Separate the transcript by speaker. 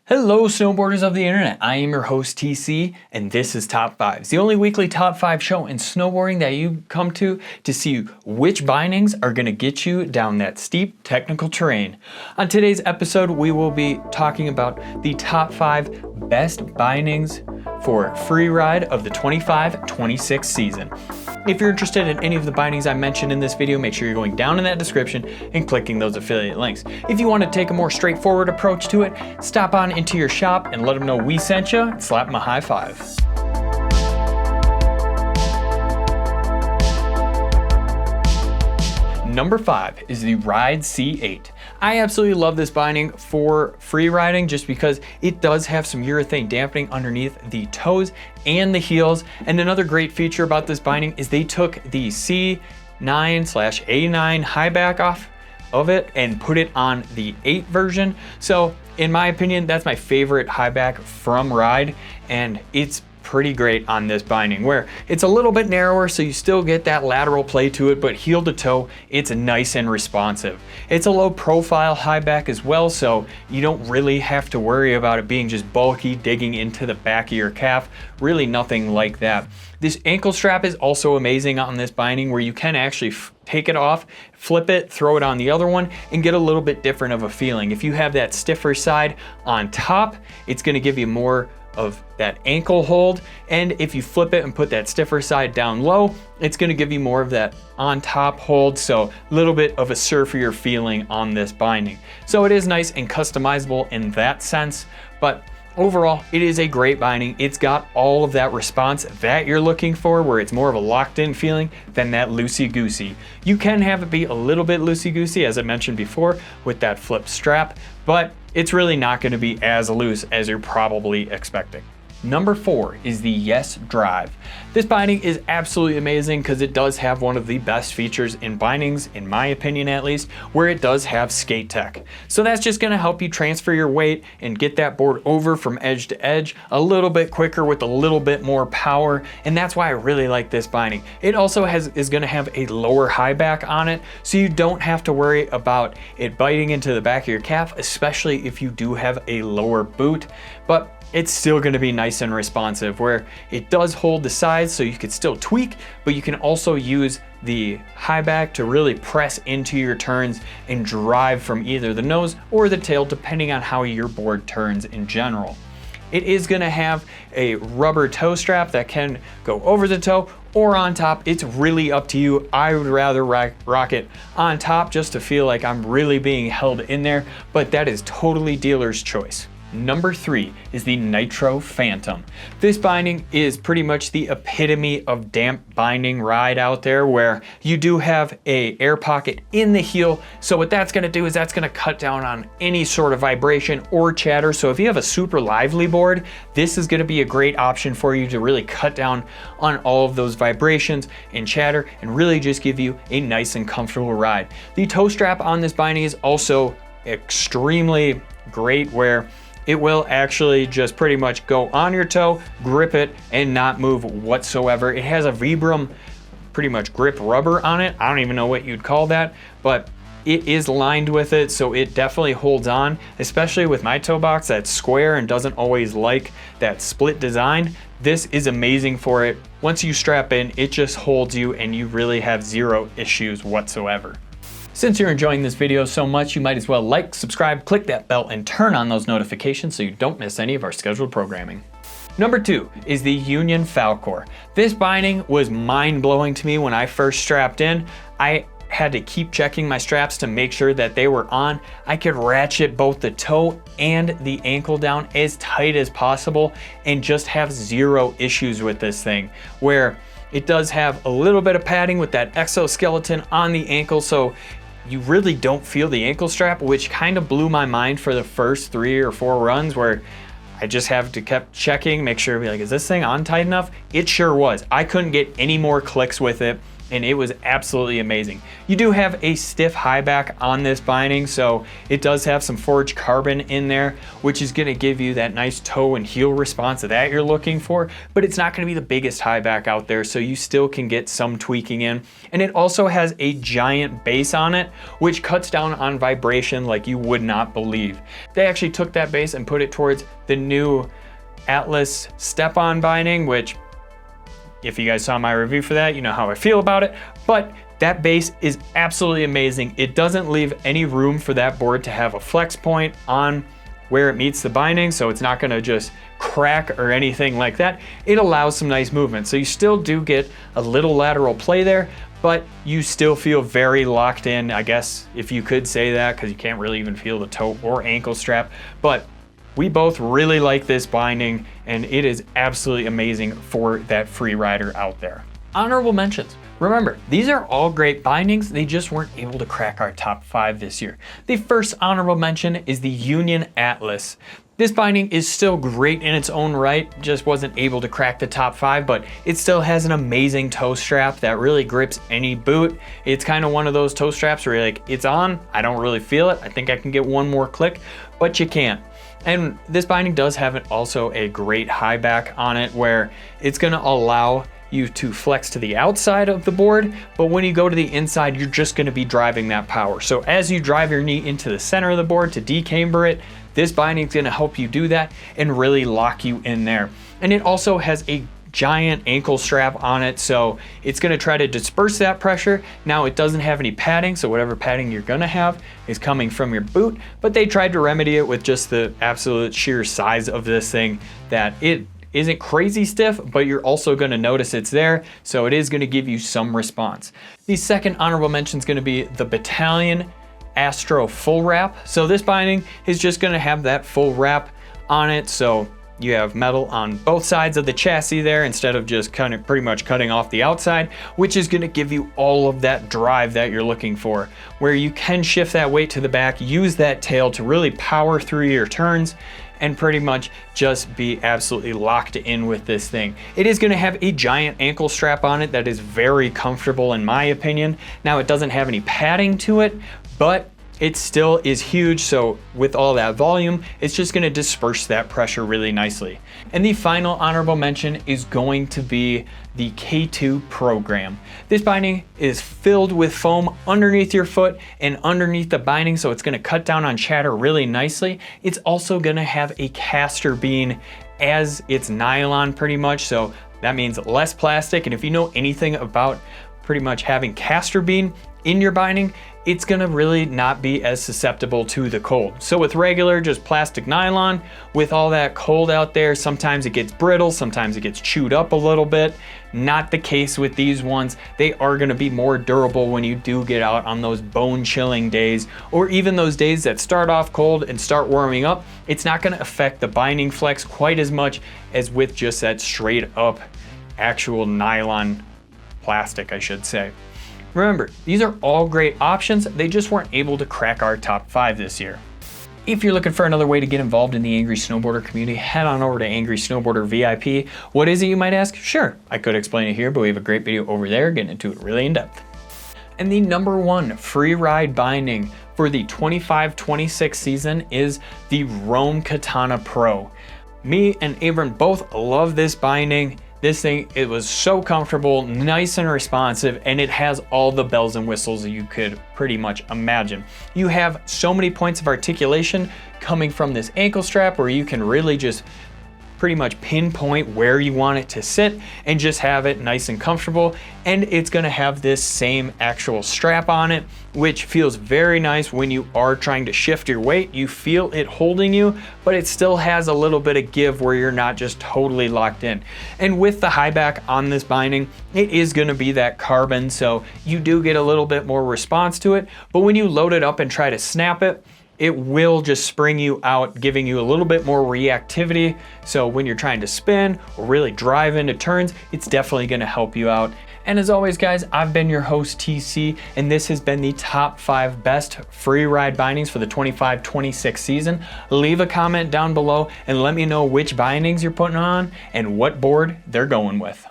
Speaker 1: Hello snowboarders of the internet, I am your host TC and this is Top 5s, the only weekly top 5 show in snowboarding that you come to see which bindings are going to get you down that steep technical terrain. On today's episode we will be talking about the top 5 best bindings for Freeride of the 25-26 season. If you're interested in any of the bindings I mentioned in this video, make sure you're going down in that description and clicking those affiliate links. If you want to take a more straightforward approach to it, stop on into your shop and let them know we sent you and slap them a high five. Number 5 is the Ride C8. I absolutely love this binding for free riding just because it does have some urethane dampening underneath the toes and the heels. And another great feature about this binding is they took the C9/A9 high back off of it and put it on the 8 version. So in my opinion, that's my favorite high back from Ride, and it's pretty great on this binding where it's a little bit narrower so you still get that lateral play to it, but heel to toe it's nice and responsive. It's a low profile high back as well, so you don't really have to worry about it being just bulky digging into the back of your calf, really nothing like that. This ankle strap is also amazing on this binding where you can actually take it off, flip it, throw it on the other one and get a little bit different of a feeling. If you have that stiffer side on top, it's going to give you more of that ankle hold, and if you flip it and put that stiffer side down low, it's going to give you more of that on top hold, so a little bit of a surfier feeling on this binding. So it is nice and customizable in that sense, but overall it is a great binding. It's got all of that response that you're looking for, where it's more of a locked in feeling than that loosey-goosey. You can have it be a little bit loosey-goosey as I mentioned before with that flip strap, but it's really not going to be as loose as you're probably expecting. Number 4 is the Yes Drive. This binding is absolutely amazing because it does have one of the best features in bindings, in my opinion at least, where it does have skate tech. So that's just going to help you transfer your weight and get that board over from edge to edge a little bit quicker with a little bit more power, and that's why I really like this binding. It also is going to have a lower high back on it, so you don't have to worry about it biting into the back of your calf, especially if you do have a lower boot, but it's still going to be nice and responsive where it does hold the sides so you could still tweak, but you can also use the high back to really press into your turns and drive from either the nose or the tail depending on how your board turns in general. It is going to have a rubber toe strap that can go over the toe or on top. It's really up to you. I would rather rock it on top just to feel like I'm really being held in there, but that is totally dealer's choice. Number 3 is the Nitro Phantom. This binding is pretty much the epitome of damp binding ride out there, where you do have a air pocket in the heel. So what that's going to do is that's going to cut down on any sort of vibration or chatter. So if you have a super lively board, this is going to be a great option for you to really cut down on all of those vibrations and chatter and really just give you a nice and comfortable ride. The toe strap on this binding is also extremely great, where it will actually just pretty much go on your toe, grip it, and not move whatsoever. It has a Vibram pretty much grip rubber on it. I don't even know what you'd call that, but it is lined with it, so it definitely holds on, especially with my toe box that's square and doesn't always like that split design. This is amazing for it. Once you strap in, it just holds you and you really have zero issues whatsoever. Since you're enjoying this video so much, you might as well like, subscribe, click that bell, and turn on those notifications so you don't miss any of our scheduled programming. Number 2 is the Union Falcor. This binding was mind-blowing to me when I first strapped in. I had to keep checking my straps to make sure that they were on. I could ratchet both the toe and the ankle down as tight as possible and just have zero issues with this thing, where it does have a little bit of padding with that exoskeleton on the ankle, so you really don't feel the ankle strap, which kind of blew my mind for the first 3 or 4 runs, where I just have to kept checking, make sure, be like, is this thing on tight enough? It sure was. I couldn't get any more clicks with it. and it was absolutely amazing. You do have a stiff high back on this binding, so it does have some forged carbon in there, which is going to give you that nice toe and heel response that you're looking for, but it's not going to be the biggest high back out there, so you still can get some tweaking in. And it also has a giant bass on it, which cuts down on vibration like you would not believe. They actually took that bass and put it towards the new Atlas step-on binding, which if you guys saw my review for that, you know how I feel about it, but that bass is absolutely amazing. It doesn't leave any room for that board to have a flex point on where it meets the binding, so it's not gonna just crack or anything like that. It allows some nice movement. So you still do get a little lateral play there, but you still feel very locked in, I guess, if you could say that, because you can't really even feel the toe or ankle strap. But we both really like this binding, and it is absolutely amazing for that free rider out there. Honorable mentions. Remember, these are all great bindings, they just weren't able to crack our top 5 this year. The first honorable mention is the Union Atlas. This binding is still great in its own right, just wasn't able to crack the top 5, but it still has an amazing toe strap that really grips any boot. It's kind of one of those toe straps where you're like, it's on, I don't really feel it, I think I can get one more click, but you can't. And this binding does have also a great high back on it where it's gonna allow you to flex to the outside of the board, but when you go to the inside, you're just gonna be driving that power. So as you drive your knee into the center of the board to decamber it, this binding is gonna help you do that and really lock you in there. And it also has a giant ankle strap on it, so it's gonna try to disperse that pressure. Now it doesn't have any padding, so whatever padding you're gonna have is coming from your boot, but they tried to remedy it with just the absolute sheer size of this thing that it isn't crazy stiff, but you're also gonna notice it's there, so it is gonna give you some response. The second honorable mention is gonna be the Bataleon Astro full wrap. So this binding is just gonna have that full wrap on it, so you have metal on both sides of the chassis there instead of just kind of pretty much cutting off the outside, which is gonna give you all of that drive that you're looking for, where you can shift that weight to the back, use that tail to really power through your turns, and pretty much just be absolutely locked in with this thing. It is gonna have a giant ankle strap on it that is very comfortable in my opinion. Now it doesn't have any padding to it, but it still is huge, so with all that volume, it's just gonna disperse that pressure really nicely. And the final honorable mention is going to be the K2 program. This binding is filled with foam underneath your foot and underneath the binding, so it's gonna cut down on chatter really nicely. It's also gonna have a caster bean as its nylon pretty much, so that means less plastic. And if you know anything about pretty much having caster bean in your binding, it's gonna really not be as susceptible to the cold. So with regular just plastic nylon, with all that cold out there, sometimes it gets brittle, sometimes it gets chewed up a little bit. Not the case with these ones. They are gonna be more durable when you do get out on those bone chilling days, or even those days that start off cold and start warming up. It's not gonna affect the binding flex quite as much as with just that straight up actual nylon plastic, I should say. Remember, these are all great options, they just weren't able to crack our top 5 this year. If you're looking for another way to get involved in the Angry Snowboarder community, head on over to Angry Snowboarder VIP. What is it, you might ask? Sure, I could explain it here, but we have a great video over there getting into it really in depth. And the #1 Freeride binding for the 25-26 season is the Rome Katana Pro. Me and Avran both love this binding. This thing, it was so comfortable, nice and responsive, and it has all the bells and whistles that you could pretty much imagine. You have so many points of articulation coming from this ankle strap where you can really just pretty much pinpoint where you want it to sit and just have it nice and comfortable. And it's gonna have this same actual strap on it, which feels very nice when you are trying to shift your weight. You feel it holding you, but it still has a little bit of give where you're not just totally locked in. And with the high back on this binding, it is gonna be that carbon, so you do get a little bit more response to it, but when you load it up and try to snap it, it will just spring you out, giving you a little bit more reactivity. So when you're trying to spin or really drive into turns, it's definitely gonna help you out. And as always, guys, I've been your host, TC, and this has been the top 5 best free ride bindings for the 25-26 season. Leave a comment down below and let me know which bindings you're putting on and what board they're going with.